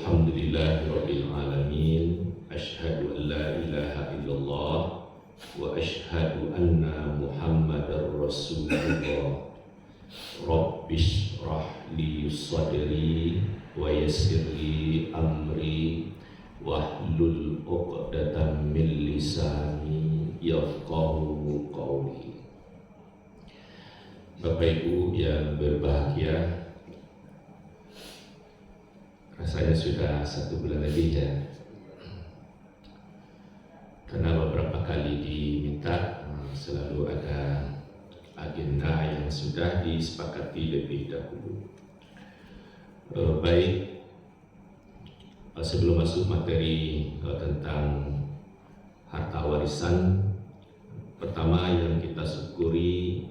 Alhamdulillahirabbil alamin. Asyhadu an la ilaha illallah wa asyhadu anna Muhammadar Rasulullah. Rabbish shrah li sadri wa yassir li amri wahlul 'uqdatam min lisani yafqahu qawli. Bapak Ibu yang berbahagia, rasanya sudah 1 bulan lebih ya, karena beberapa kali diminta selalu ada agenda yang sudah disepakati lebih dahulu. Baik, sebelum masuk materi tentang harta warisan, pertama yang kita syukuri,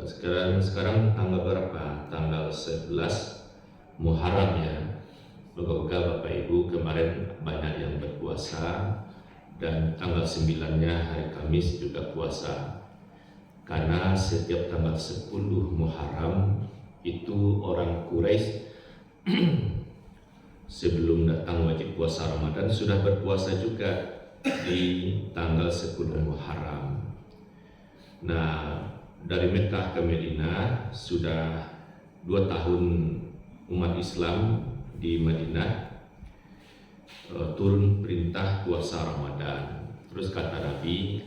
sekarang tanggal berapa? Tanggal 11 Muharram ya. Moga-moga Bapak Ibu kemarin banyak yang berpuasa, dan tanggal 9-nya hari Kamis juga puasa. Karena setiap tanggal 10 Muharram itu orang Quraisy sebelum datang wajib puasa Ramadan sudah berpuasa juga di tanggal 10 Muharram. Nah, dari Mekah ke Madinah sudah 2 tahun umat Islam di Madinah turun perintah puasa Ramadan. Terus kata Nabi,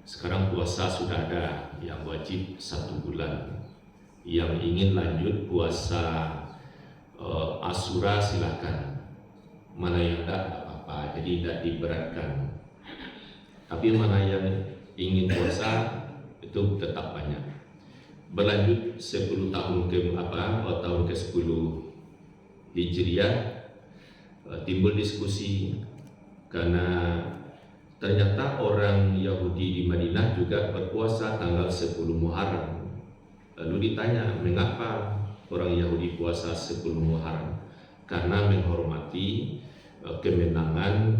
sekarang puasa sudah ada yang wajib 1 bulan. Yang ingin lanjut puasa Asyura silakan. Mana yang tidak apa-apa, jadi tidak diberatkan. Tapi mana yang ingin puasa itu tetap banyak. Berlanjut 10 tahun tahun ke-10 Hijriah, timbul diskusi karena ternyata orang Yahudi di Madinah juga berpuasa tanggal 10 Muharram. Lalu ditanya, mengapa orang Yahudi puasa 10 Muharram? Karena menghormati kemenangan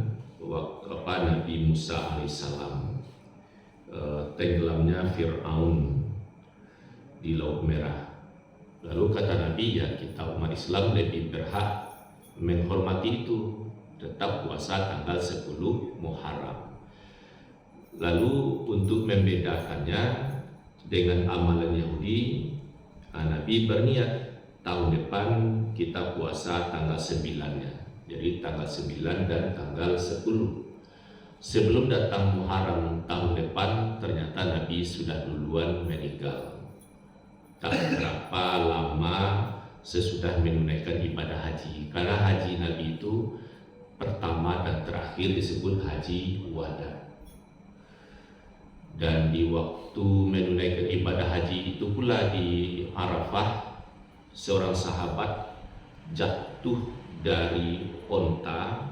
Nabi Musa alaihissalam, tenggelamnya Fir'aun di Laut Merah. Lalu kata Nabi, ya kita umat Islam lebih berhak menghormati itu, tetap puasa tanggal 10 Muharram. Lalu untuk membedakannya dengan amalan Yahudi, Nabi berniat tahun depan kita puasa tanggal 9-nya. Jadi tanggal 9 dan tanggal 10. Sebelum datang Muharram tahun depan, ternyata Nabi sudah duluan meninggal. Tak berapa lama sesudah menunaikan ibadah haji, karena haji Nabi itu pertama dan terakhir disebut haji wada. Dan di waktu menunaikan ibadah haji itu pula di Arafah, seorang sahabat jatuh dari onta,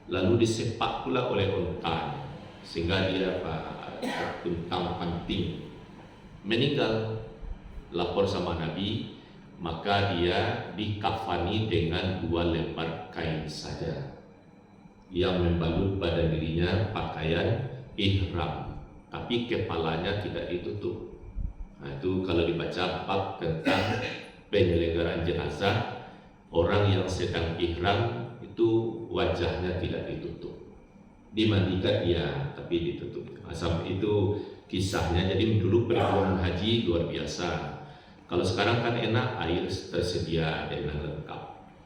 lalu disepak pula oleh onta, sehingga dia tertuntang panting, meninggal. Lapor sama Nabi, maka dia dikafani dengan 2 lembar kain saja yang membalut pada dirinya pakaian ihram, tapi kepalanya tidak ditutup. Nah, itu kalau dibaca bab tentang penyelenggaraan jenazah, orang yang sedang ihram itu wajahnya tidak ditutup, dimandikan ya, tapi ditutup. Sampai itu kisahnya. Jadi dulu perjalanan haji luar biasa. Kalau sekarang kan enak, air tersedia dengan lengkap.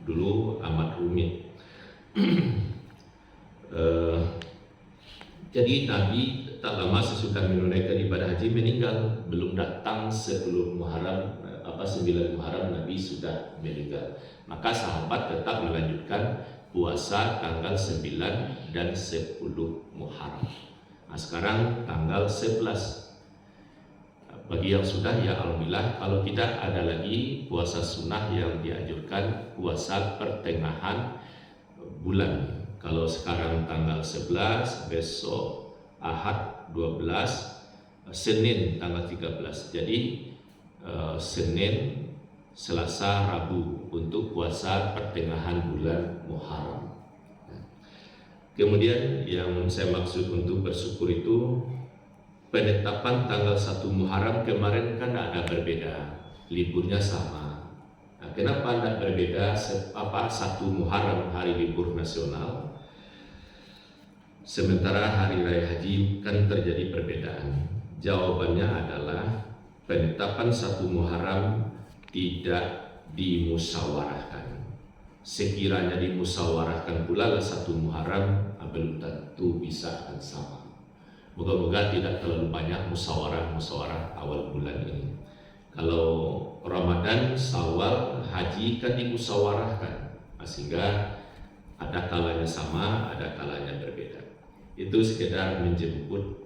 Dulu amat rumit. Jadi Nabi tak lama sesudah menunaikan ibadah haji meninggal. Belum datang 10 Muharram, 9 Muharram Nabi sudah meninggal. Maka sahabat tetap melanjutkan puasa tanggal 9 dan 10 Muharram. Nah, sekarang tanggal 11. Bagi yang sudah, ya alhamdulillah. Kalau tidak, ada lagi puasa sunnah yang dianjurkan, puasa pertengahan bulan. Kalau sekarang tanggal 11, besok Ahad 12, Senin tanggal 13. Jadi Senin, Selasa, Rabu untuk puasa pertengahan bulan Muharram. Kemudian yang saya maksud untuk bersyukur itu, penetapan tanggal 1 Muharram kemarin kan ada berbeda, liburnya sama. Nah, kenapa tidak berbeda satu Muharram hari libur nasional, sementara hari raya haji kan terjadi perbedaan? Jawabannya adalah penetapan satu Muharram tidak dimusyawarahkan. Sekiranya dimusyawarahkan pula satu Muharram, belum tentu bisa akan sama. Moga-moga tidak terlalu banyak musyawarah awal bulan ini. Kalau Ramadan, Syawal, Haji kan dimusyawarahkan, sehingga ada kalanya sama, ada kalanya berbeda. Itu sekedar menjemput,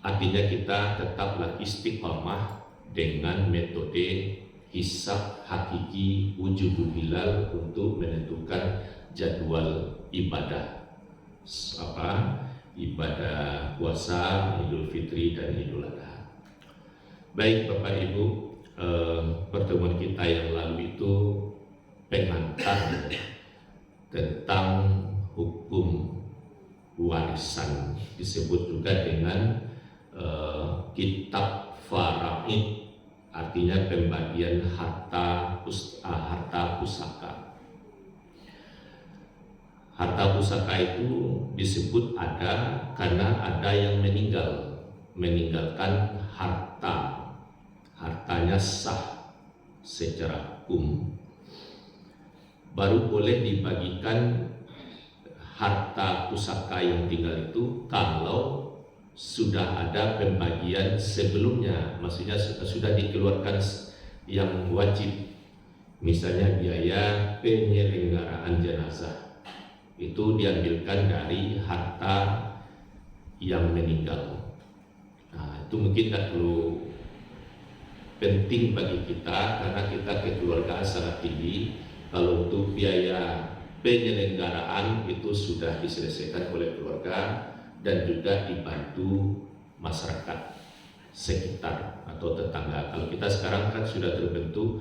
artinya kita tetaplah istiqamah dengan metode hisab hakiki wujudul hilal untuk menentukan jadwal ibadah ibadah puasa, Idul Fitri dan Idul Adha. Baik Bapak Ibu, pertemuan kita yang lalu itu pengantar tentang hukum warisan, disebut juga dengan kitab faraid, artinya pembagian harta pusaka. Harta pusaka itu disebut ada karena ada yang meninggalkan hartanya sah secara hukum, baru boleh dibagikan harta pusaka yang tinggal itu kalau sudah ada pembagian sebelumnya, maksudnya sudah dikeluarkan yang wajib, misalnya biaya penyelenggaraan jenazah itu diambilkan dari harta yang meninggal. Nah, itu mungkin tidak terlalu penting bagi kita karena kita kekeluargaan sangat tinggi. Kalau untuk biaya penyelenggaraan itu sudah diselesaikan oleh keluarga dan juga dibantu masyarakat sekitar atau tetangga. Kalau kita sekarang kan sudah terbentuk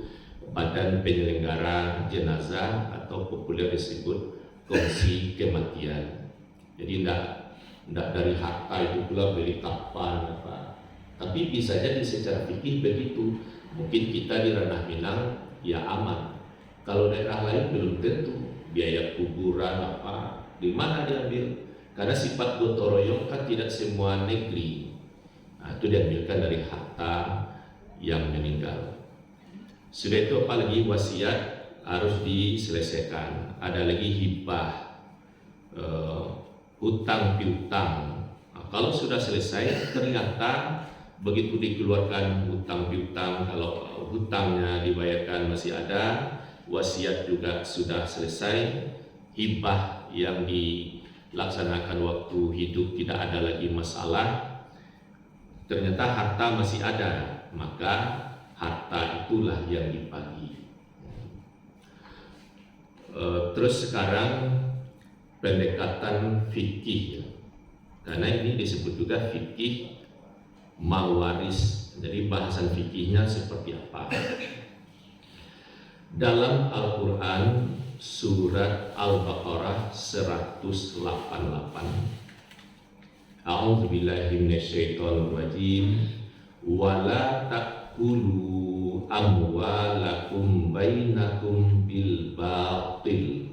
badan penyelenggara jenazah atau populer disebut kongsi kematian. Jadi tidak dari harta itu pula beli kapan apa. Tapi bisa jadi secara fikih begitu. Mungkin kita di ranah Minang ya aman. Kalau daerah lain belum tentu. Biaya kuburan apa di mana diambil? Karena sifat gotong royong kan tidak semua negeri. Nah, itu diambilkan dari harta yang meninggal. Sudah itu apalagi wasiat harus diselesaikan. Ada lagi hibah, hutang piutang. Nah, kalau sudah selesai ternyata begitu dikeluarkan hutang piutang, kalau hutangnya dibayarkan masih ada, wasiat juga sudah selesai, hibah yang dilaksanakan waktu hidup tidak ada lagi masalah, ternyata harta masih ada, maka harta itulah yang dibagi. Terus sekarang pendekatan fikih, karena ini disebut juga fikih mawaris. Jadi bahasan fikihnya seperti apa? Dalam Al-Quran surat Al-Baqarah 188, A'udzubillahi minasyaitonirrajim, wala ta'kulu amwalakum bainakum bil batil.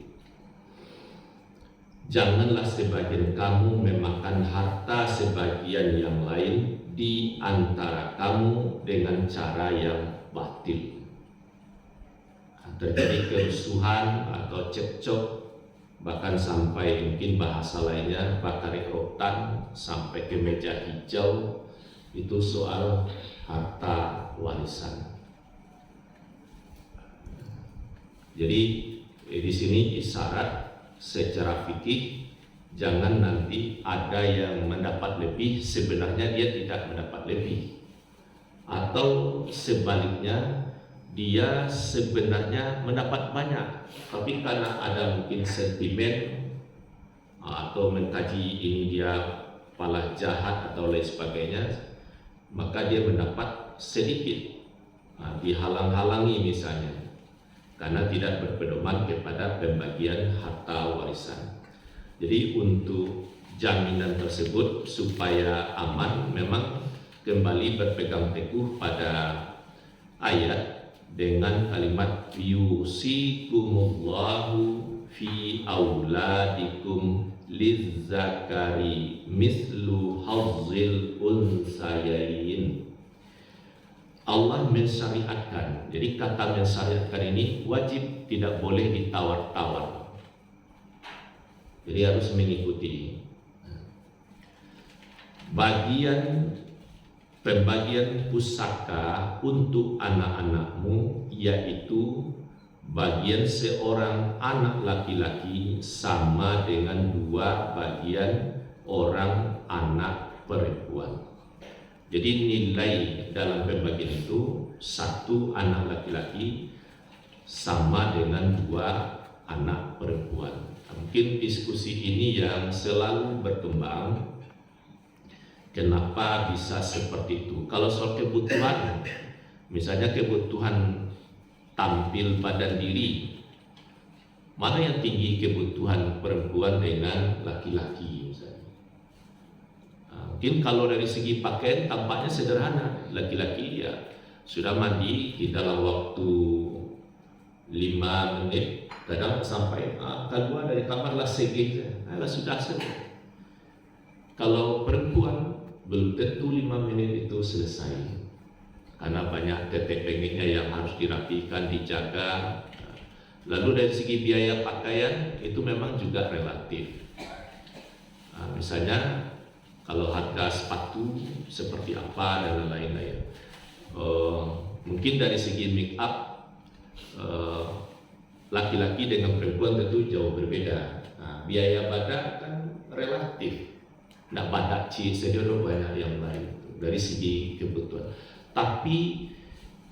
Janganlah sebagian kamu memakan harta sebagian yang lain di antara kamu dengan cara yang batil. Terjadi kerusuhan atau cekcok, bahkan sampai mungkin bahasa lainnya bakar rotan sampai ke meja hijau, itu soal harta warisan. Jadi di sini isyarat secara fikih, jangan nanti ada yang mendapat lebih sebenarnya dia tidak mendapat lebih, atau sebaliknya dia sebenarnya mendapat banyak, tapi karena ada mungkin sentimen atau mengkaji ini dia pala jahat atau lain sebagainya, maka dia mendapat sedikit, dihalang-halangi misalnya, karena tidak berpedoman kepada pembagian harta warisan. Jadi untuk jaminan tersebut supaya aman, memang kembali berpegang teguh pada ayat dengan kalimat yusikumullahu fi auladikum lizzakari mislu hazzil unsayain. Allah mensyariatkan. Jadi kata mensyariatkan ini wajib, tidak boleh ditawar-tawar. Jadi harus mengikuti. Pembagian pusaka untuk anak-anakmu, yaitu bagian seorang anak laki-laki sama dengan 2 bagian orang anak perempuan. Jadi nilai dalam pembagian itu 1 anak laki-laki sama dengan 2 anak perempuan. Mungkin diskusi ini yang selalu berkembang. Kenapa bisa seperti itu? Kalau soal kebutuhan, misalnya kebutuhan tampil pada diri, mana yang tinggi kebutuhan perempuan dengan laki-laki misalnya? Mungkin kalau dari segi pakaian tampaknya sederhana, laki-laki ya sudah mandi di dalam waktu 5 menit, kadang sampai keluar dari kamar lah segera, sudah selesai. Kalau perempuan belum tentu 5 menit itu selesai, karena banyak tetek bengeknya yang harus dirapikan, dijaga. Lalu dari segi biaya pakaian itu memang juga relatif. Misalnya kalau harga sepatu seperti apa dan lain-lain. Mungkin dari segi make up laki-laki dengan perempuan tentu jauh berbeda. Biaya badak kan relatif. Nak badak sejodoh banyak yang lain dari segi kebutuhan. Tapi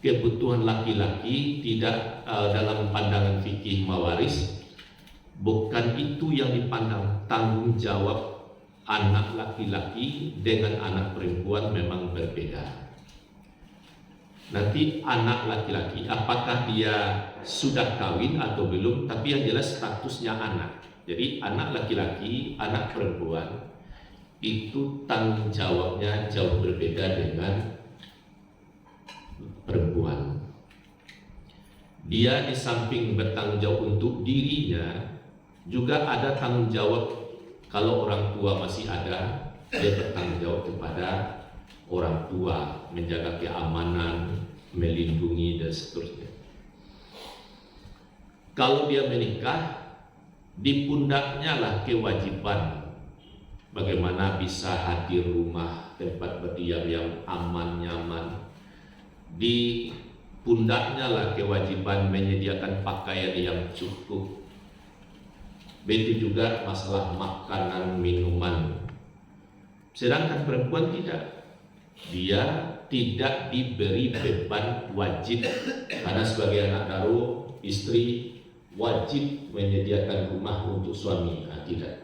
kebutuhan laki-laki tidak dalam pandangan fikih mawaris, bukan itu yang dipandang. Tanggung jawab anak laki-laki dengan anak perempuan memang berbeda. Nanti anak laki-laki apakah dia sudah kawin atau belum, tapi yang jelas statusnya anak. Jadi anak laki-laki, anak perempuan itu tanggung jawabnya jauh berbeda dengan perempuan. Dia di samping bertanggung jawab untuk dirinya, juga ada tanggung jawab. Kalau orang tua masih ada, dia bertanggung jawab kepada orang tua, menjaga keamanan, melindungi dan seterusnya. Kalau dia menikah, di pundaknya lah kewajiban bagaimana bisa hadir rumah, tempat berdiam yang aman, nyaman. Di pundaknya lah kewajiban menyediakan pakaian yang cukup. Begitu juga masalah makanan, minuman. Sedangkan perempuan tidak. Dia tidak diberi beban wajib, karena sebagai anak daro, istri wajib menyediakan rumah untuk suami. Tidak.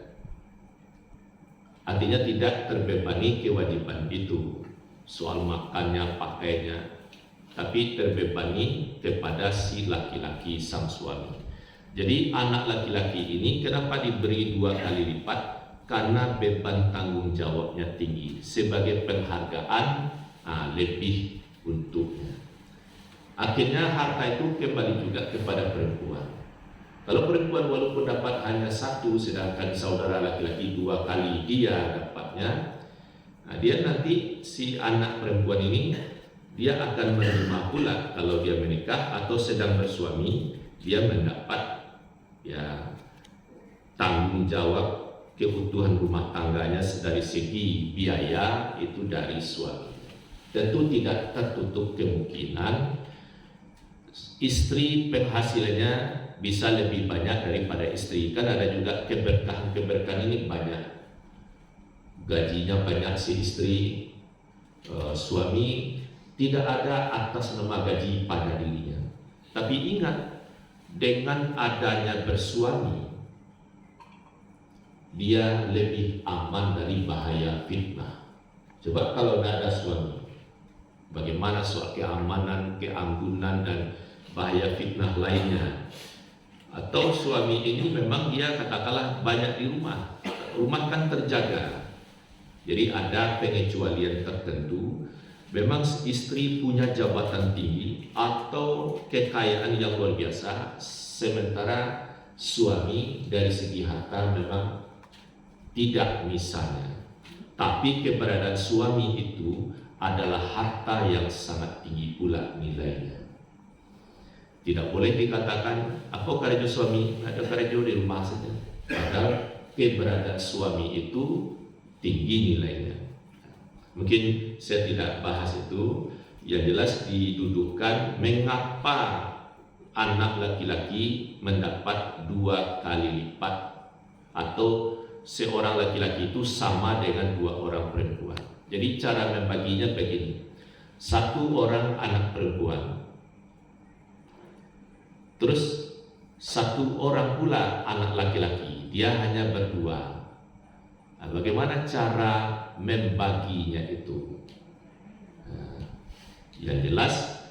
Artinya tidak terbebani kewajiban itu, soal makannya, pakainya, tapi terbebani kepada si laki-laki sang suami. Jadi anak laki-laki ini kenapa diberi 2 kali lipat? Karena beban tanggung jawabnya tinggi. Sebagai penghargaan lebih untuknya. Akhirnya harta itu kembali juga kepada perempuan. Kalau perempuan walaupun dapat hanya 1, sedangkan saudara laki-laki 2 kali dia dapatnya, dia nanti si anak perempuan ini dia akan menerima pula kalau dia menikah atau sedang bersuami, dia mendapat tanggung jawab kebutuhan rumah tangganya dari segi biaya itu dari suami. Tentu tidak tertutup kemungkinan istri penghasilannya bisa lebih banyak daripada istri. Kan ada juga keberkahan ini banyak. Gajinya banyak si istri, suami tidak ada atas nama gaji pada dirinya. Tapi ingat, dengan adanya bersuami, dia lebih aman dari bahaya fitnah. Coba kalau tidak ada suami, bagaimana soal keamanan, keanggunan, dan bahaya fitnah lainnya? Atau suami ini memang dia katakanlah banyak di rumah kan terjaga. Jadi ada pengecualian tertentu memang istri punya jabatan tinggi atau kekayaan yang luar biasa, sementara suami dari segi harta memang tidak misalnya. Tapi keberadaan suami itu adalah harta yang sangat tinggi pula nilainya. Tidak boleh dikatakan apa kerja suami, ada kerja di rumah saja. Padahal keberadaan suami itu tinggi nilainya. Mungkin saya tidak bahas itu. Yang jelas didudukkan mengapa anak laki-laki mendapat 2 kali lipat atau seorang laki-laki itu sama dengan 2 orang perempuan. Jadi cara membaginya begini. 1 orang anak perempuan, terus 1 orang pula anak laki-laki, dia hanya berdua. Nah, bagaimana cara membaginya itu? Nah, yang jelas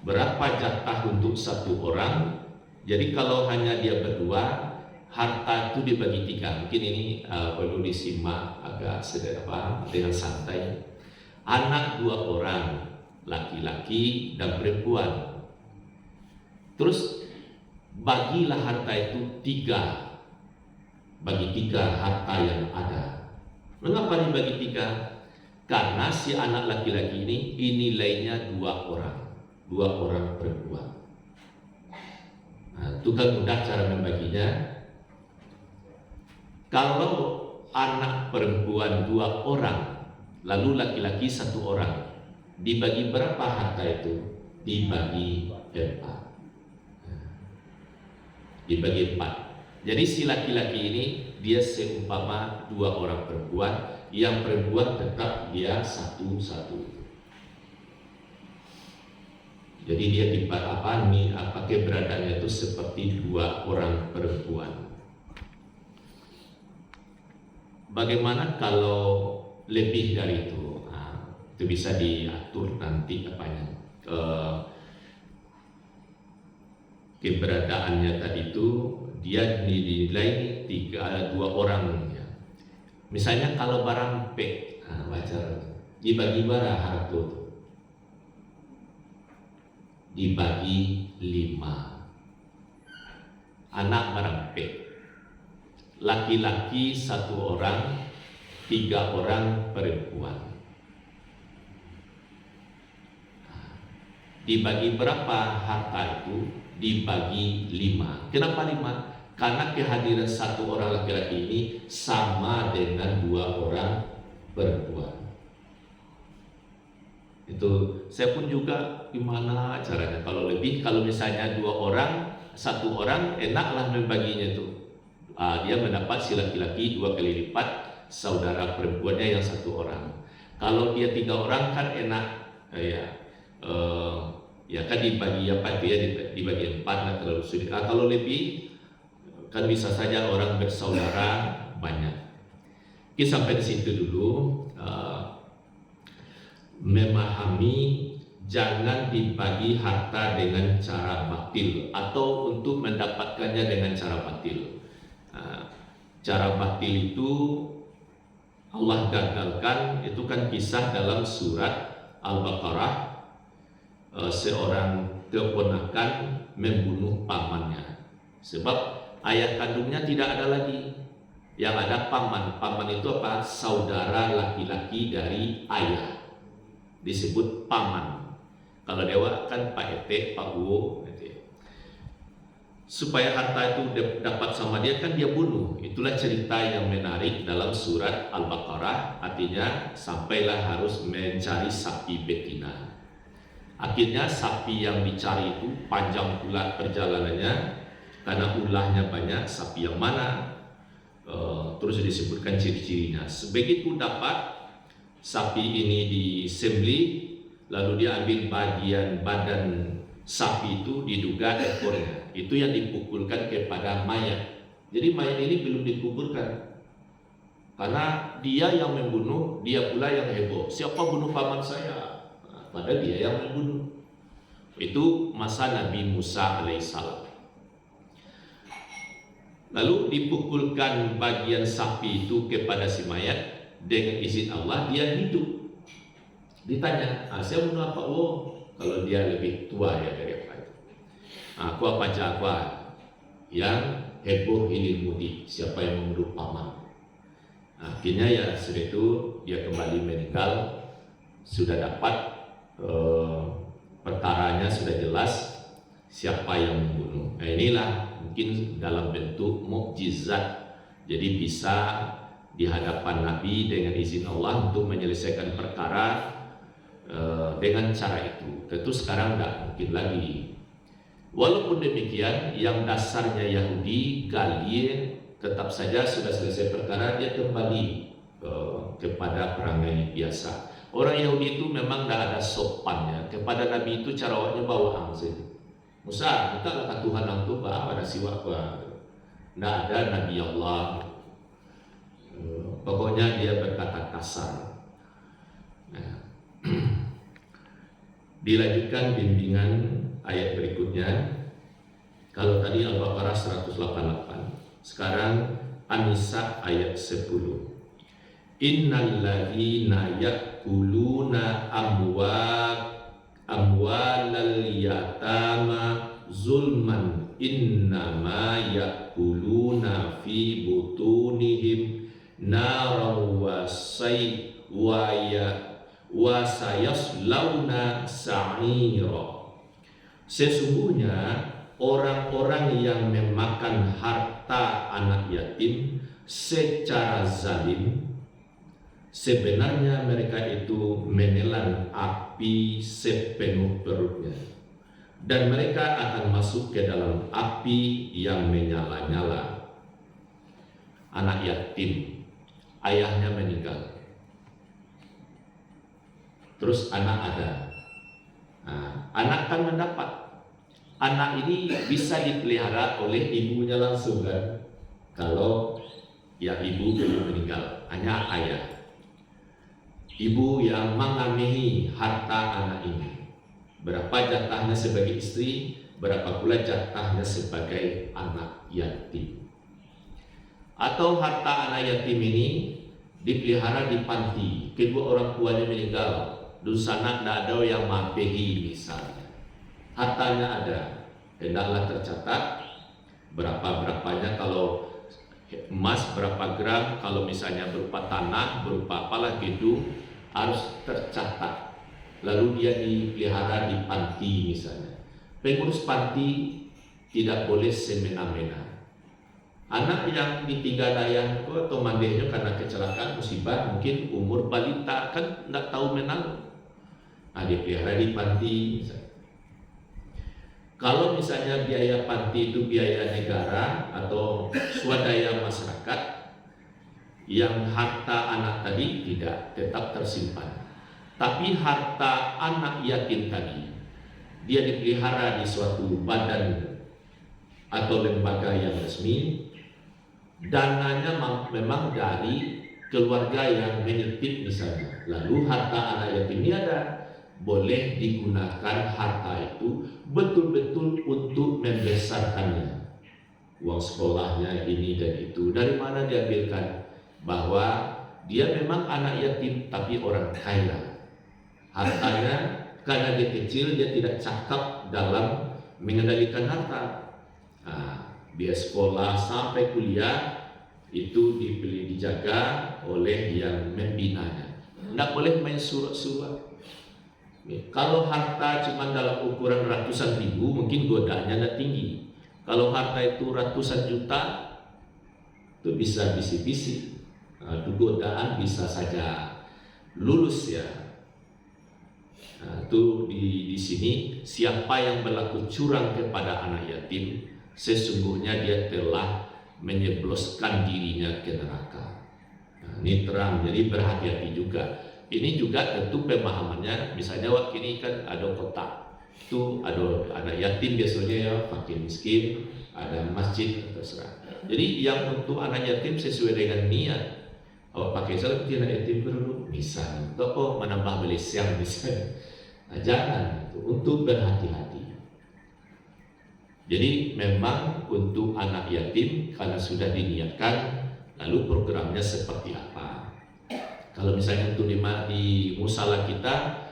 berapa jatah untuk 1 orang. Jadi kalau hanya dia berdua, harta itu dibagi 3. Mungkin ini perlu disimak agak sederhana dengan santai. Anak 2 orang, laki-laki dan perempuan. Terus bagilah harta itu 3. Bagi 3 harta yang ada. Mengapa dibagi 3? Karena si anak laki-laki ini nilainya 2 orang, 2 orang perempuan. Nah, itu kan mudah cara membaginya. Kalau anak perempuan 2 orang, lalu laki-laki 1 orang, dibagi berapa harta itu? Dibagi 4. Dibagi 4. Jadi si laki-laki ini dia seumpama 2 orang perempuan, yang perempuan tetap dia 1. Jadi dia keberadaannya itu seperti 2 orang perempuan. Bagaimana kalau lebih dari itu? Nah, itu bisa diatur nanti keberadaannya tadi itu dia dinilai 2 orang ya. Misalnya kalau barang P, wajar dibagi berapa harta itu? Dibagi 5. Anak barang P, laki-laki 1 orang, 3 orang perempuan. Dibagi berapa harta itu? Dibagi 5. Kenapa 5? Karena kehadiran 1 orang laki-laki ini sama dengan 2 orang perempuan. Itu saya pun juga gimana caranya kalau lebih, kalau misalnya 2 orang, 1 orang enaklah membaginya itu. Dia mendapat si laki-laki 2 kali lipat saudara perempuannya yang 1 orang. Kalau dia 3 orang kan enak ya kan dibagi dibagi 4 nggak terlalu sulit. Kalau lebih kan bisa saja orang bersaudara banyak. Kita sampai di situ dulu. Memahami jangan dibagi harta dengan cara batil atau untuk mendapatkannya dengan cara batil. Cara batil itu Allah gagalkan, itu kan kisah dalam surat Al-Baqarah. Seorang keponakan membunuh pamannya, sebab ayah kandungnya tidak ada lagi, yang ada paman. Paman itu apa? Saudara laki-laki dari ayah, disebut paman. Kalau dewa kan Pak Ete, Pak Uwo gitu ya. Supaya harta itu dapat sama dia kan dia bunuh. Itulah cerita yang menarik dalam surat Al-Baqarah. Artinya sampailah harus mencari sapi betina. Akhirnya sapi yang dicari itu panjang pula perjalanannya, karena ulahnya banyak. Sapi yang mana? Terus disebutkan ciri-cirinya. Sebegitu dapat sapi ini disembelih, lalu dia ambil bagian badan sapi itu, diduga ekornya. Itu yang dipukulkan kepada mayat. Jadi mayat ini belum dikuburkan, karena dia yang membunuh, dia pula yang heboh. Siapa bunuh paman saya? Padahal dia yang membunuh. Itu masa Nabi Musa alaihissalam. Lalu dipukulkan bagian sapi itu kepada si mayat. Dengan izin Allah dia hidup. Ditanya, saya bunuh apa? Oh, kalau dia lebih tua ya dari apa itu. Aku apa Jakwa yang heboh ini mudi, siapa yang membunuh paman. Akhirnya ya sudah itu dia kembali meninggal, sudah dapat perkaranya sudah jelas siapa yang membunuh. Nah, inilah mungkin dalam bentuk mukjizat. Jadi bisa di hadapan Nabi dengan izin Allah untuk menyelesaikan perkara dengan cara itu. Tentu sekarang tidak mungkin lagi. Walaupun demikian, yang dasarnya Yahudi, Galie, tetap saja sudah selesai perkara, dia kembali kepada perangai biasa. Orang Yahudi itu memang tidak ada sopannya. Kepada Nabi itu cara awaknya bawa angzir. Musa, kita lakukan Tuhan itu ada siwak. Tidak ada Nabi Allah. Pokoknya dia berkata kasar. Nah, dilanjutkan bimbingan ayat berikutnya. Kalau tadi Al-Baqarah 188, sekarang An-Nisa ayat 10. Innalladzina ya'kuluna amwalal yatama zulman innama ya'kuluna fi butunihim naran wa sayaslawna sa'ira. Sesungguhnya orang-orang yang memakan harta anak yatim secara zalim, sebenarnya mereka itu menelan api sepenuh perutnya, dan mereka akan masuk ke dalam api yang menyala-nyala. Anak yatim, ayahnya meninggal, terus anak ada. Anak kan mendapat. Anak ini bisa dipelihara oleh ibunya langsung kan. Kalau ya ibu belum meninggal, hanya ayah. Ibu yang mengamehi harta anak ini. Berapa jatahnya sebagai istri, berapa pula jatahnya sebagai anak yatim. Atau harta anak yatim ini dipelihara di panti, kedua orang tuanya meninggal, dusana tidak ada yang mapehi misalnya. Hartanya ada, hendaklah tercatat berapa-berapanya. Kalau emas berapa gram, kalau misalnya berupa tanah, berupa apalah gitu, harus tercatat. Lalu dia dipelihara di panti misalnya. Pengurus panti tidak boleh semena-mena. Anak yang ditinggal ayah atau mandehnya karena kecelakaan musibah, mungkin umur balita kan tidak tahu menang. Dipelihara di panti misalnya. Kalau misalnya biaya panti itu biaya negara atau swadaya masyarakat, yang harta anak tadi tidak, tetap tersimpan. Tapi harta anak yatim tadi, dia dipelihara di suatu badan atau lembaga yang resmi, dananya memang dari keluarga yang menitip misalnya. Lalu harta anak yatim ini ada, boleh digunakan harta itu betul-betul untuk membesarkannya. Uang sekolahnya ini dan itu, dari mana diambilkan? Bahwa dia memang anak yatim tapi orang kaya. Hartanya karena dia kecil, dia tidak cakap dalam mengendalikan harta. Biaya sekolah sampai kuliah itu dijaga oleh yang membinanya. Tidak boleh main surat-surat. Kalau harta cuma dalam ukuran ratusan ribu, mungkin godaannya tidak tinggi. Kalau harta itu ratusan juta, itu bisa bisi-bisi. Itu godaan bisa saja lulus ya. Itu di sini, siapa yang berlaku curang kepada anak yatim, sesungguhnya dia telah menyebloskan dirinya ke neraka. Ini terang, jadi berhati-hati juga. Ini juga tentu pemahamannya, misalnya waktu ini kan ada kota, itu ada anak yatim biasanya ya, fakir miskin, ada masjid, terserah. Jadi yang untuk anak yatim sesuai dengan niat. Pakai salah anak yatim dulu, misalnya, atau menambah beli siang misalnya. Jangan, untuk berhati-hati. Jadi memang untuk anak yatim karena sudah diniatkan, lalu programnya seperti apa? Kalau misalnya untuk di musala kita,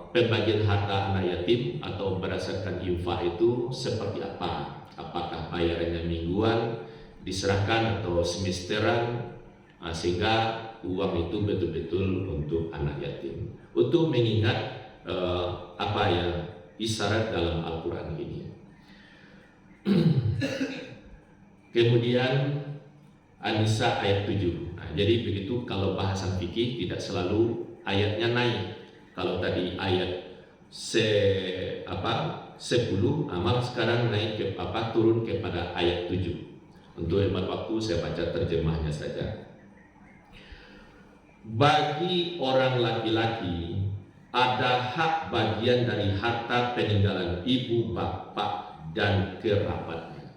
pembagian harta anak yatim atau berdasarkan infak itu seperti apa? Apakah bayarannya mingguan, diserahkan atau semesteran, sehingga uang itu betul-betul untuk anak yatim. Untuk mengingat apa yang isyarat dalam Al-Quran ini. Kemudian An-Nisa ayat 7. Jadi begitu, kalau bahasan fikih tidak selalu ayatnya naik. Kalau tadi ayat 10, malah sekarang naik ke turun kepada ayat 7. Untuk hemat waktu saya baca terjemahnya saja. Bagi orang laki-laki ada hak bagian dari harta peninggalan ibu, bapak, dan kerabatnya.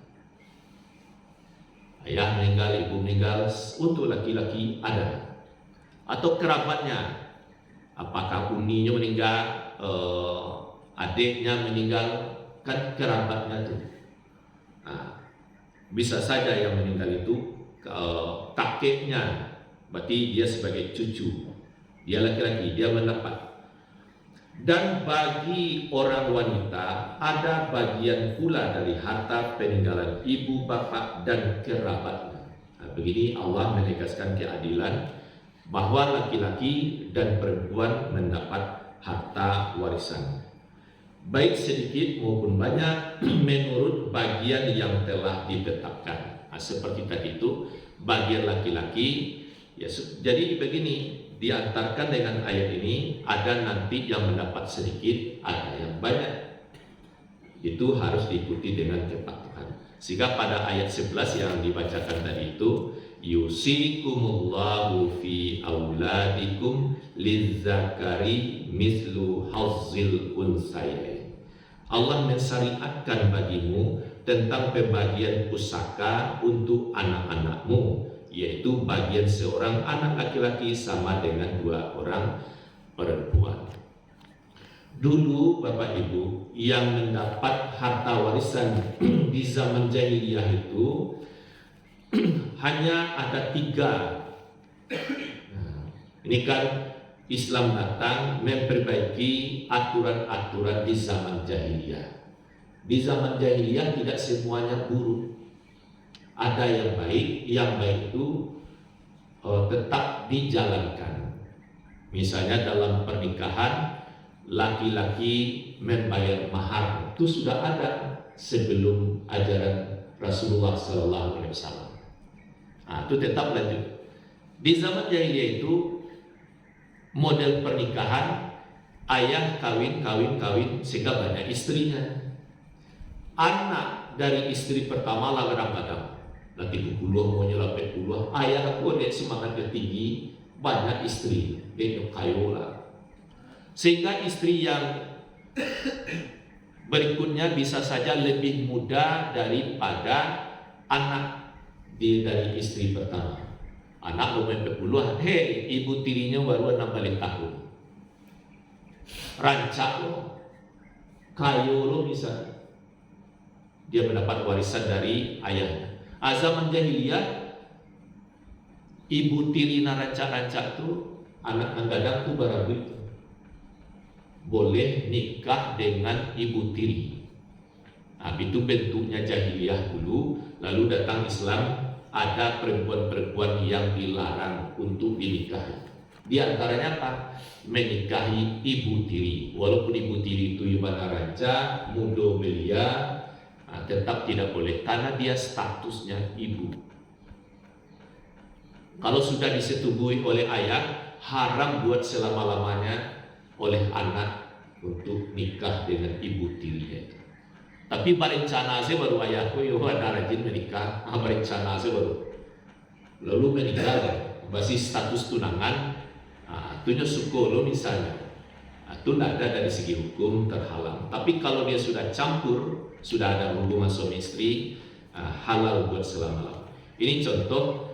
Ayah meninggal, ibu meninggal, untuk laki-laki ada. Atau kerabatnya, apakah uninya meninggal, adiknya meninggal, kan kerabatnya itu. Bisa saja yang meninggal itu kakeknya, berarti dia sebagai cucu, dia laki-laki, dia mendapat. Dan bagi orang wanita ada bagian pula dari harta peninggalan ibu, bapak, dan kerabatnya. Begini Allah menegaskan keadilan bahwa laki-laki dan perempuan mendapat harta warisan, baik sedikit maupun banyak, menurut bagian yang telah ditetapkan. Seperti tadi itu, bagian laki-laki, ya, jadi begini, diantarkan dengan ayat ini, ada nanti yang mendapat sedikit, ada yang banyak. Itu harus diikuti dengan kepatuhan. Sehingga pada ayat 11 yang dibacakan tadi itu, yusikumullahu fi auladikum lizzakari mislu hazzil unsayain. Allah mensyariatkan bagimu tentang pembagian pusaka untuk anak-anakmu, yaitu bagian seorang anak laki-laki sama dengan 2 orang perempuan. Dulu Bapak Ibu, yang mendapat harta warisan di zaman jahiliyah itu hanya ada 3. Ini kan Islam datang memperbaiki aturan-aturan di zaman jahiliyah. Di zaman jahiliyah tidak semuanya buruk. Ada yang baik itu tetap dijalankan. Misalnya dalam pernikahan, laki-laki membayar mahar, itu sudah ada sebelum ajaran Rasulullah SAW. Itu tetap lanjut. Di zaman jahiliyah itu model pernikahan, ayah kawin sehingga banyak istrinya. Anak dari istri pertama lah kadang-kadang nanti puluh mau nyelapet puluh, ayah aku dia semangatnya tinggi, banyak istri, dia kayu lah. Sehingga istri yang berikutnya bisa saja lebih muda daripada anak dari istri pertama. Anak belum sampai puluhan, ibu tirinya baru 16 tahun. Rancak lo, kayu lo bisa. Dia mendapat warisan dari ayahnya. Zaman jahiliyah, ibu tiri rancak-rancak itu anak nanggadang tuh barabu itu boleh nikah dengan ibu tiri. Itu bentuknya jahiliyah dulu. Lalu datang Islam, ada perempuan-perempuan yang dilarang untuk dinikahi. Di antaranya apa? Menikahi ibu tiri. Walaupun ibu tiri itu ibadah rancak, mudo belia, tetap tidak boleh karena dia statusnya ibu. Kalau sudah disetubui oleh ayah, haram buat selama-lamanya oleh anak untuk nikah dengan ibu tirinya. Tapi berencana saya baru ayahku ada rajin menikah, berencana saya baru lalu menikah, masih status tunangan, itunya syukur lo misalnya. Itu tidak ada dari segi hukum terhalang. Tapi kalau dia sudah campur, sudah ada hubungan suami istri, halal buat selama-lamanya. Ini contoh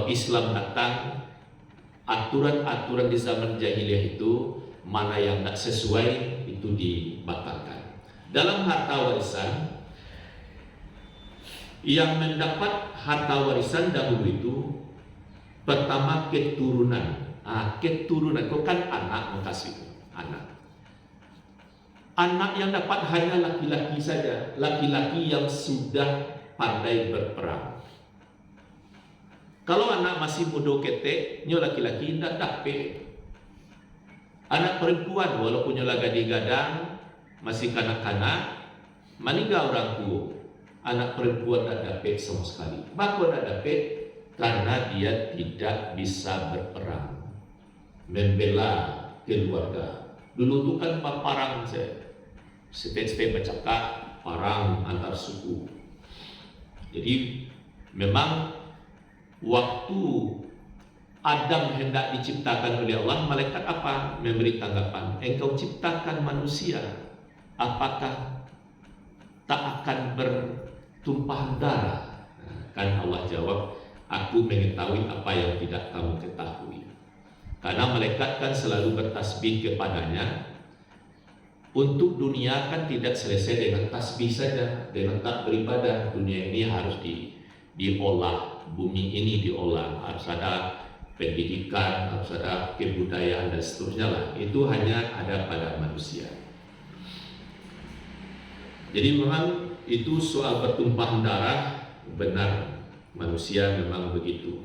Islam datang, aturan-aturan di zaman jahiliyah itu mana yang tidak sesuai itu dibatalkan. Dalam harta warisan, yang mendapat harta warisan dahulu itu Pertama keturunan. Keturunan, kau kan anak makasih anak. Anak yang dapat hanya laki-laki saja, laki-laki yang sudah pandai berperang. Kalau anak masih muda ketek, nyo laki-laki tidak dapat. Anak perempuan walaupun nyo lagi gadang, masih kanak-kanak, meninggal orang tua, anak perempuan tidak dapat sama sekali. Bako tidak dapat karena dia tidak bisa berperang, membela keluarga. Dulu itu kan perang saya. Setiap bercakap perang antar suku. Jadi memang waktu Adam hendak diciptakan oleh Allah, malaikat apa? Memberi tanggapan. Engkau ciptakan manusia, apakah tak akan bertumpahan darah? Kan Allah jawab, aku mengetahui apa yang tidak kamu ketahui. Karena malaikat kan selalu bertasbih kepadanya. Untuk dunia kan tidak selesai dengan tasbih saja, dengan tak beribadah. Dunia ini harus diolah, bumi ini diolah, harus ada pendidikan, harus ada kebudayaan dan seterusnya lah. Itu hanya ada pada manusia. Jadi memang itu soal pertumpahan darah, benar, manusia memang begitu.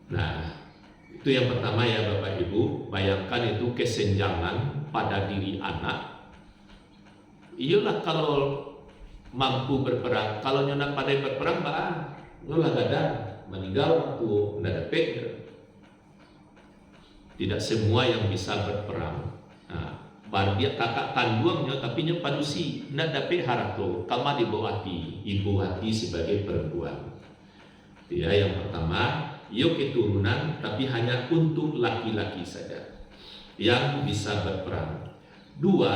Nah, itu yang pertama ya Bapak Ibu, bayangkan itu kesenjangan pada diri anak. Iyalah kalau mampu berperang, kalau nyonak pandai berperang, nyolah gadang, meninggal waktu ndak dapat. Tidak semua yang bisa berperang. Baru dia kakak kandungnya tapi nya padusi, ndak dapat harato, kama ibu hati sebagai perempuan. Ya, yang pertama, yuk keturunan tapi hanya untuk laki-laki saja yang bisa berperang. Dua,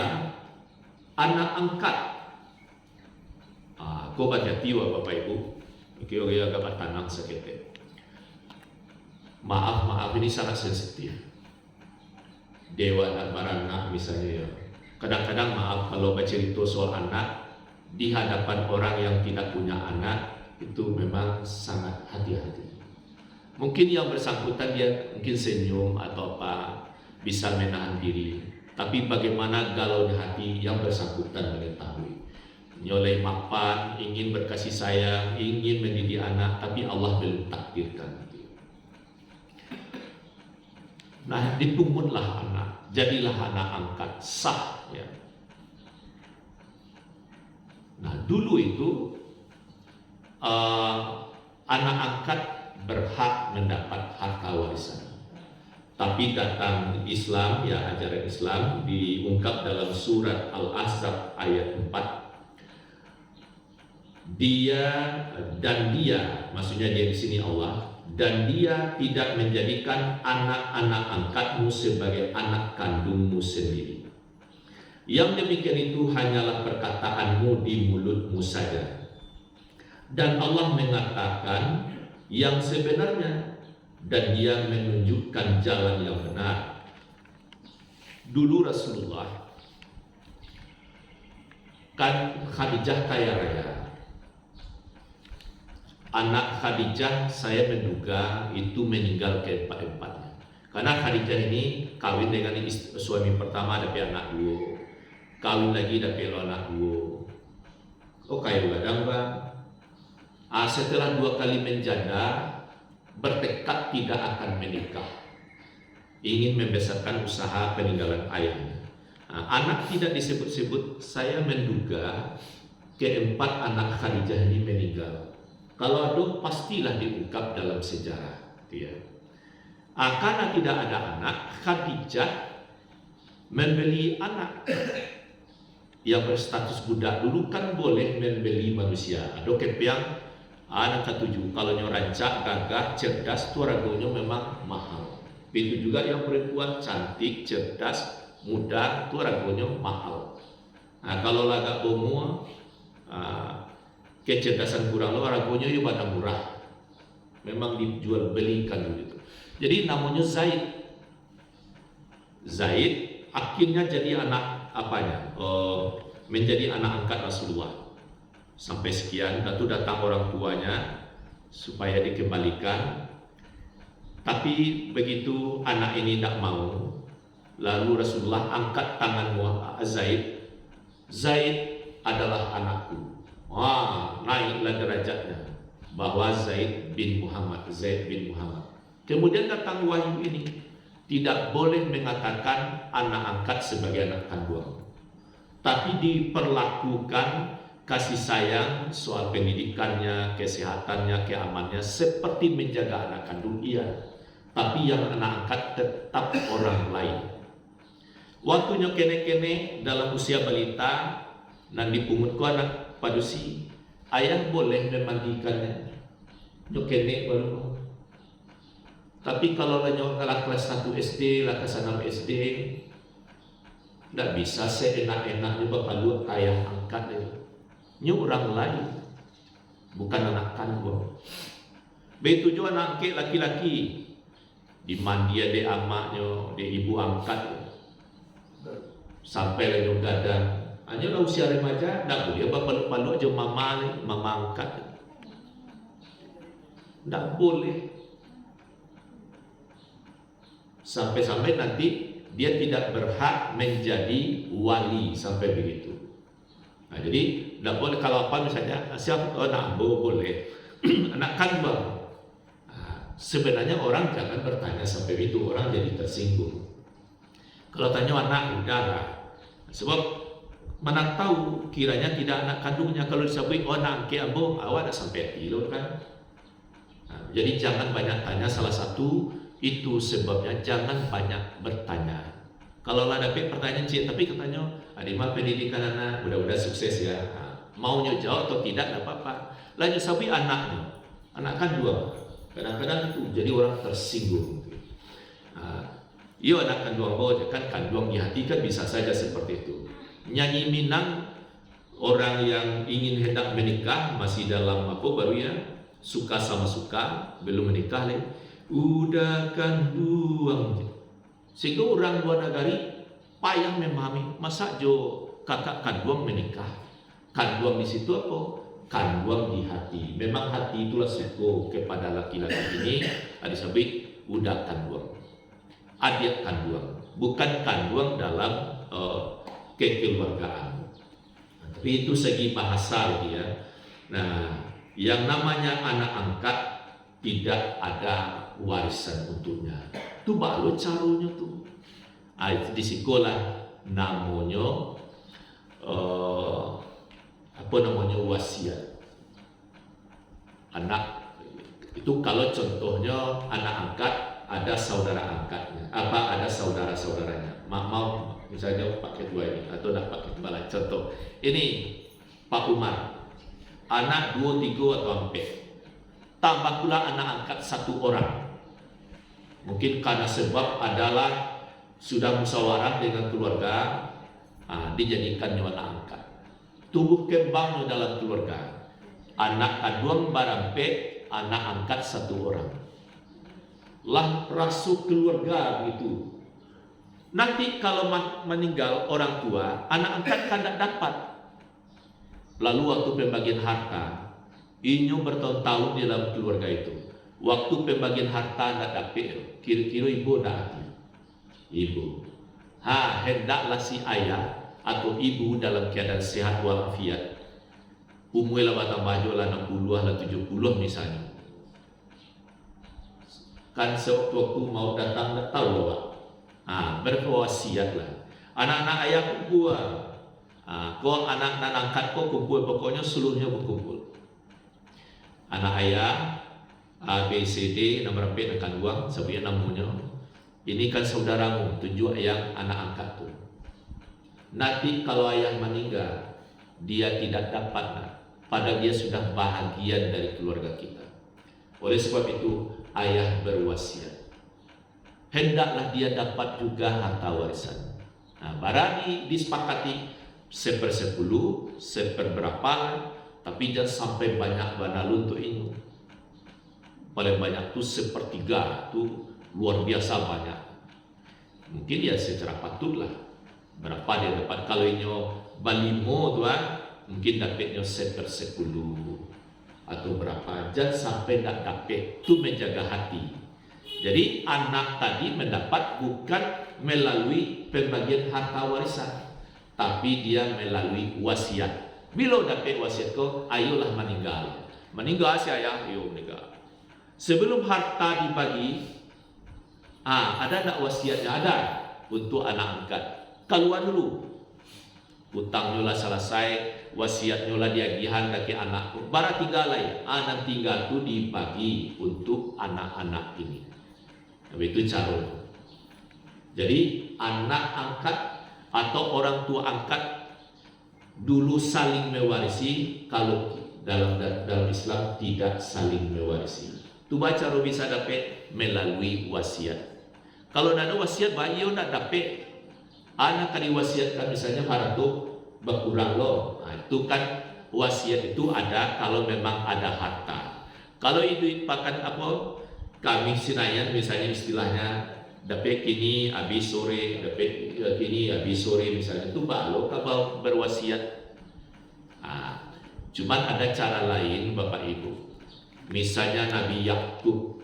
anak angkat. Kau baca tiwa Bapak Ibu. Oke, agak tanang sakit. Maaf ini sangat sensitif. Dewa dan baranak misalnya ya. Kadang-kadang maaf kalau bercerita soal anak di hadapan orang yang tidak punya anak, itu memang sangat hati-hati. Mungkin yang bersangkutan dia mungkin senyum atau apa, bisa menahan diri. Tapi bagaimana galaunya hati yang bersangkutan mengetahui. Nyoleh mapan, ingin berkasih sayang, ingin mendidik anak, tapi Allah belum takdirkan. Nah, dipungunlah anak, jadilah anak angkat, sah ya. Nah, dulu itu anak angkat berhak mendapat harta warisan. Tapi datang Islam, ya ajaran Islam diungkap dalam surat Al-Ahzab ayat 4. Dia, maksudnya dia di sini Allah, dan dia tidak menjadikan anak-anak angkatmu sebagai anak kandungmu sendiri. Yang demikian itu hanyalah perkataanmu di mulutmu saja. Dan Allah mengatakan yang sebenarnya, dan dia menunjukkan jalan yang benar. Dulu Rasulullah kan Khadijah kaya raya. Anak Khadijah saya menduga itu meninggal keempat-empatnya. Karena Khadijah ini kawin dengan suami pertama dapat anak dua, kawin lagi dapat anak dua. Oh kayak gadang bang. Setelah 2 kali menjanda, bertekad tidak akan menikah, ingin membesarkan usaha peninggalan ayahnya. Anak tidak disebut-sebut. Saya menduga keempat anak Khadijah ini meninggal. Kalau ada pastilah diungkap dalam sejarah dia. Karena tidak ada anak, Khadijah membeli anak yang berstatus budak. Dulu kan boleh membeli manusia. Ada kepiang anak ketujuh, kalau rancak, gagah, cerdas, itu ragonya memang mahal. Itu juga yang perempuan cantik, cerdas, muda, itu ragonya mahal. Kalau lagak bomo, kecerdasan kurang, ragonya juga pada murah. Memang dijual belikan begitu. Jadi namanya Zaid. Zaid akhirnya jadi anak apanya? Menjadi anak angkat Rasulullah. Sampai sekian, lalu datang orang tuanya, supaya dikembalikan. Tapi begitu anak ini tidak mau, lalu Rasulullah angkat tangan Zaid. Zaid adalah anakku. Wah, naiklah derajatnya bahwa Zaid bin Muhammad. Kemudian datang wahyu ini, tidak boleh mengatakan anak angkat sebagai anak kandung, tapi diperlakukan kasih sayang soal pendidikannya, kesehatannya, keamanannya seperti menjaga anak kandung, iya. Tapi yang anak angkat tetap orang lain. Waktunya kene-kene dalam usia balita dan dipungut ku anak padusi, ayah boleh memandikannya. Nyok kene baru. Tapi kalau lah kelas 1 SD, lah kelas 6 SD, tidak bisa seenak-enaknya berpalu ayah angkat itu. Ini orang lain, bukan anak kandung. Begitu juga anak laki-laki, di mandia de amaknya, de ibu angkat, sampai lenyok gadang. Hanya lah usia remaja, tidak boleh berpalu aja mama angkat. Tidak boleh. Sampai-sampai nanti dia tidak berhak menjadi wali sampai begitu. Nah, jadi tidak boleh kalau apa misalnya siapa anak boleh anak kandung. Nah, sebenarnya orang jangan bertanya sampai itu, orang jadi tersinggung. Kalau tanya anak udahlah, sebab mana tahu kiranya tidak anak kandungnya. Kalau disebut anak ke ambo awak ada sampai kilo kan. Nah, jadi jangan banyak tanya, salah satu itu sebabnya jangan banyak bertanya. Kalau ada pertanyaan cik, tapi katanya adimah pendidikan anak mudah-mudahan sukses ya. Maunya jawab atau tidak apa-apa. Lalu sabi anaknya, anak kan dua. Kadang-kadang itu jadi orang tersinggung. Iya anak kandung kan kandung di hati kan bisa saja seperti itu. Nyanyi Minang, orang yang ingin hendak menikah masih dalam apa baru ya, suka sama suka belum menikah nih. Udah kandung, sehingga orang luar negeri payah memahami masa jo kakak kandung menikah. Kandung di situ apa? Kandung di hati. Memang hati itulah suku kepada laki-laki ini. Ada sabit udah kandung, adik kandung, bukan kandung dalam kekeluargaan. Tapi itu segi bahasa dia. Nah, yang namanya anak angkat tidak ada warisan untuknya. Itu baru caranya tuh. Di sekolah namanya wasiat. Anak itu kalau contohnya anak angkat ada saudara angkatnya, ada saudara-saudaranya. Mau misalnya Pak Ketua ini atau nak Pak Ketua lain. Contoh ini Pak Umar, anak 2, 3 atau 4. Tambah pula anak angkat 1 orang. Mungkin karena sebab adalah sudah musyawarah dengan keluarga, dijadikan anak angkat. Tumbuh kembangnya dalam keluarga. Anak kandung barampe, anak angkat 1 orang. Lah rasuk keluarga begitu. Nanti kalau meninggal orang tua, anak angkat kan tidak dapat. Lalu waktu pembagian harta, inyo bertahun-tahun di dalam keluarga itu. Waktu pembagian harta tidak dapat, kira-kira ibu tidak ada. Ibu, hendaklah si ayah atau ibu dalam keadaan sehat walafiat. Umurnya batang baju lah 60 lah 70 misalnya. Kan sewaktu mau datang tidak tahu lah. Berwasiat lah. Anak-anak ayah kumpul. Kau anak-anak angkat kau kumpul, pokoknya seluruhnya berkumpul. Anak ayah A, B, C, D, nomor berapa akan uang, sebenarnya namanya. Ini kan saudaramu, tunjuk yang anak angkat tuh. Nanti kalau ayah meninggal, dia tidak dapat, padahal dia sudah bahagian dari keluarga kita. Oleh sebab itu, ayah berwasiat. Hendaklah dia dapat juga harta warisan. Barani disepakati 1/10, 1/berapa, tapi jangan sampai banyak banalu untuk ini. Paling banyak tuh 1/3 tuh luar biasa banyak. Mungkin ya secara patutlah berapa dia dapat. Kalau ini balimo tuan mungkin dapatnya 1/10. atau berapa, jangan sampai nak dapat, itu menjaga hati. Jadi anak tadi mendapat bukan melalui pembagian harta warisan, tapi dia melalui wasiat. Bila dapat wasiat kau, ayolah meninggal. Meninggal si ayah, ayo meninggal. Sebelum harta dibagi, ada tak wasiatnya? Ada untuk anak angkat. Keluar dulu. Utangnya lah selesai, wasiatnya lah diagihan kaki anakku. Baru tinggal lain, anak tinggal tu dibagi untuk anak-anak ini. Itu cara. Jadi anak angkat atau orang tua angkat dulu saling mewarisi, kalau dalam Islam tidak saling mewarisi. Tu baca bisa dapat melalui wasiat. Kalau ada wasiat bayi nak dapat, anak kan diwasiatkan misalnya harta berkurang loh. Itu kan wasiat itu ada kalau memang ada harta. Kalau itu pakan apa? Kami Senayan misalnya istilahnya dapat kini habis sore, dapat kini habis sore misalnya, itu baru kalau berwasiat. Cuman ada cara lain Bapak Ibu. Misalnya Nabi Yakub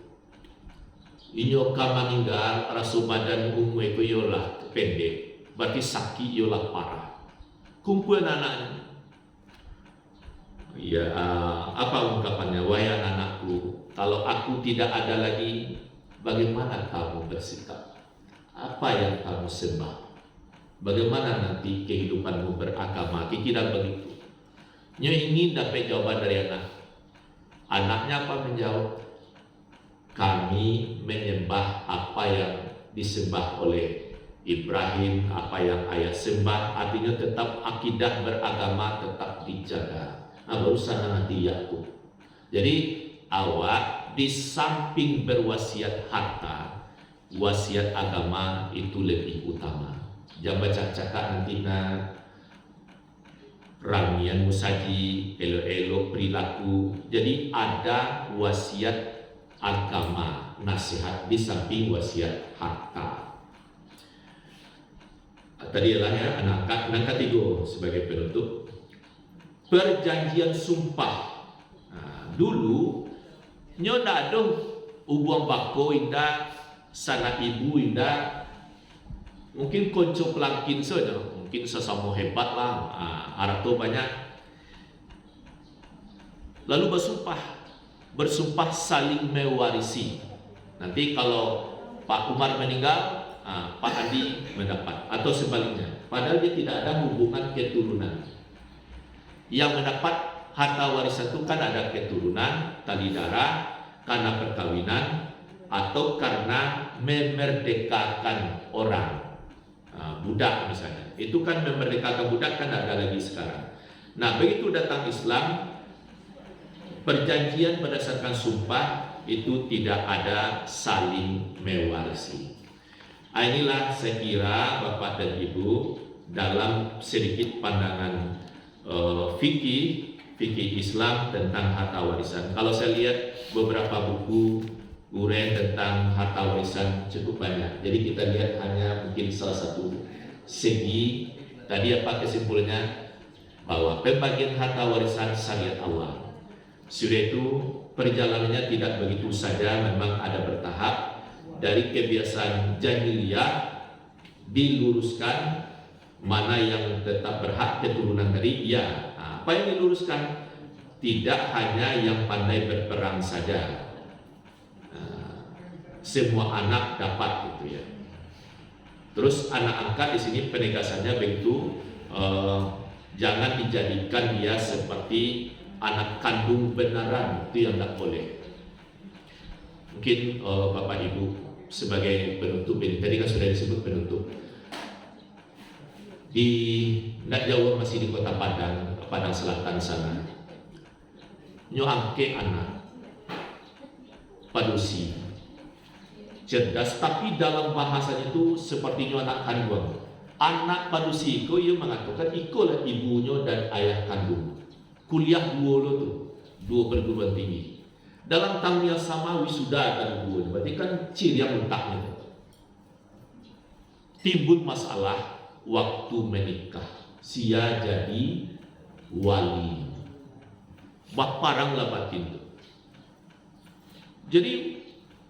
inyo meninggal, rasu badan umwe ko yolah pendek, berarti sakit yolah parah. Kumpul anaknya. Ya, apa ungkapannya? Wahai anakku, kalau aku tidak ada lagi, bagaimana kamu bersikap? Apa yang kamu sembah? Bagaimana nanti kehidupanmu beragama? Tidak begitu. Nyo ingin dapat jawaban dari anak. Anaknya apa menjawab? Kami menyembah apa yang disembah oleh Ibrahim, apa yang ayah sembah. Artinya tetap akidah beragama tetap dijaga. Baru sana nanti Yakub. Jadi awak di samping berwasiat harta, wasiat agama itu lebih utama. Jangan baca cakap nanti ramian musaji, elo-elo perilaku. Jadi ada wasiat agama, nasihat di samping wasiat harta. Tadi adalah ya anak ketiga sebagai penutup. Perjanjian sumpah. Dulu nyo ndak ada ubuang bako indah, sanak ibu indah, mungkin konco pelangkin saja, mungkin sesama hebat lah, harap tu banyak. Lalu bersumpah saling mewarisi. Nanti kalau Pak Umar meninggal, Pak Andi mendapat, atau sebaliknya. Padahal dia tidak ada hubungan keturunan. Yang mendapat harta warisan itu kan ada keturunan, tali darah, karena perkawinan, atau karena memerdekakan orang, budak misalnya. Itu kan memerdekakan budak kan ada lagi sekarang. Nah begitu datang Islam, perjanjian berdasarkan sumpah itu tidak ada saling mewarisi. Inilah saya kira Bapak dan Ibu dalam sedikit pandangan fikih Islam tentang harta warisan. Kalau saya lihat beberapa buku uraian tentang harta warisan cukup banyak. Jadi kita lihat hanya mungkin salah satu segi. Tadi apa kesimpulannya? Bahwa pembagian harta warisan syariat Allah. Sudah itu perjalanannya tidak begitu saja, memang ada bertahap. Dari kebiasaan jahiliyah diluruskan. Mana yang tetap berhak keturunan tadi, ya. Apa yang diluruskan? Tidak hanya yang pandai berperang saja. Semua anak dapat gitu ya. Terus anak angkat di sini penegasannya begitu, jangan dijadikan dia seperti anak kandung beneran, itu yang tidak boleh. Mungkin Bapak Ibu sebagai penutup ini, tadi kan sudah disebut penutup. Di Jawa masih di kota Padang Selatan sana, nyo angke anak padusi cerdas, tapi dalam bahasanya itu seperti nyo anak kandung. Anak padusi itu ia mengatakan ikolah ibunya dan ayah kandung. Kuliah dua lo tuh, dua perguruan tinggi. Dalam tahun yang sama wisuda dan dua, berarti kan ciri yang letaknya. Timbul masalah waktu menikah, sia jadi wali. baparanglah batin tu. Jadi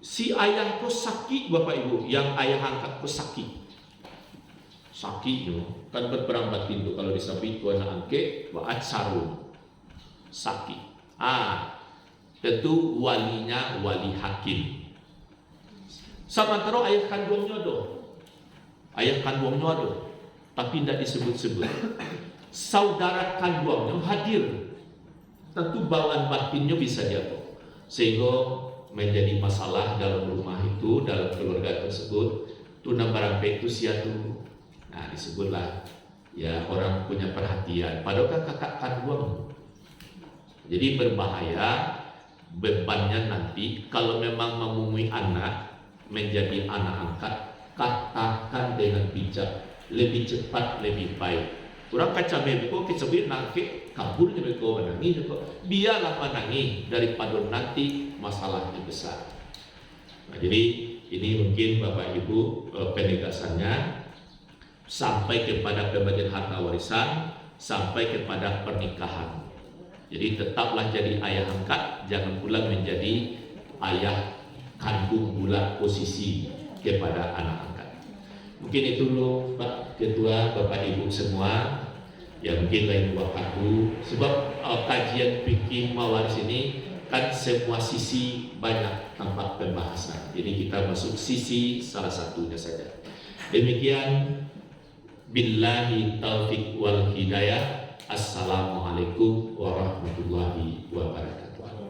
si ayah ko sakit Bapak Ibu, yang ayah angkat ko sakit. Sakitnya kan berperang batin tu kalau disabit ko anak angke waat sarung. Sakit. Tentu walinya wali hakim. Samantara ayah kandungnya tapi tidak disebut-sebut. Saudara kandungnya hadir, tentu bawaan batinnya bisa jatuh, sehingga menjadi masalah dalam rumah itu, dalam keluarga tersebut. Tuna barampe itu siatu, nah disebutlah ya orang punya perhatian. Padahal kan kakak kandung, jadi berbahaya. Bebannya nanti kalau memang memumui anak menjadi anak angkat, katakan dengan bijak, lebih cepat lebih baik. Orang kaca beko kecebit nangke kaburnya beko menangis beko, biarlah menangis daripada nanti masalahnya besar. Nah, jadi ini mungkin Bapak Ibu penegasannya sampai kepada pembagian harta warisan, sampai kepada pernikahan. Jadi tetaplah jadi ayah angkat, jangan pula menjadi ayah kandung pula posisi kepada anak angkat. Mungkin itu dulu Pak Ketua, Bapak Ibu semua. Ya mungkin lain waktu, sebab kajian fikih mawaris ini kan semua sisi banyak tempat pembahasan. Jadi kita masuk sisi salah satunya saja. Demikian, billahi taufiq wal hidayah. Assalamualaikum warahmatullahi wabarakatuh.